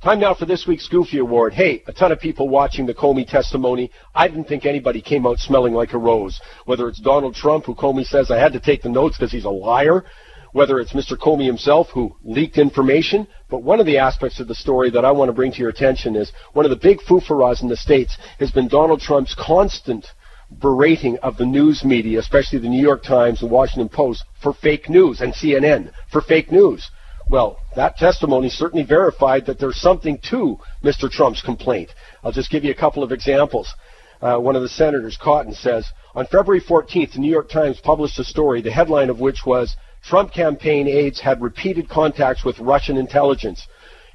Time now for this week's Goofy Award. Hey, a ton of people watching the Comey testimony. I didn't think anybody came out smelling like a rose. Whether it's Donald Trump, who Comey says I had to take the notes because he's a liar, whether it's Mr. Comey himself, who leaked information. But one of the aspects of the story that I want to bring to your attention is one of the big foo-for-rahs in the States has been Donald Trump's constant berating of the news media, especially the New York Times and Washington Post, for fake news, and CNN for fake news. Well, that testimony certainly verified that there's something to Mr. Trump's complaint. I'll just give you a couple of examples. One of the senators, Cotton, says, on February 14th, the New York Times published a story, the headline of which was, Trump campaign aides had repeated contacts with Russian intelligence.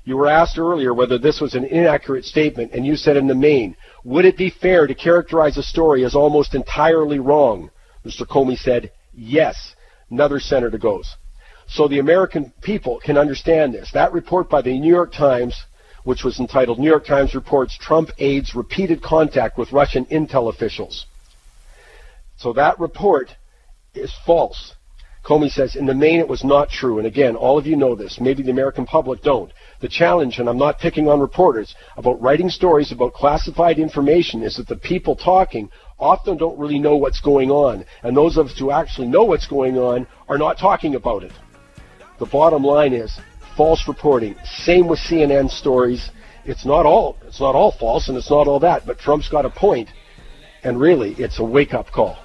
You were asked earlier whether this was an inaccurate statement, and you said in the main, would it be fair to characterize a story as almost entirely wrong? Mr. Comey said, yes. Another senator goes, so the American people can understand this. That report by the New York Times, which was entitled New York Times Reports Trump Aides Repeated Contact with Russian Intel Officials. So that report is false. Comey says, in the main, it was not true. And again, all of you know this. Maybe the American public don't. The challenge, and I'm not picking on reporters, about writing stories about classified information is that the people talking often don't really know what's going on. And those of us who actually know what's going on are not talking about it. The bottom line is false reporting. Same with CNN stories. It's not all false and it's not all that, but Trump's got a point, and really it's a wake-up call.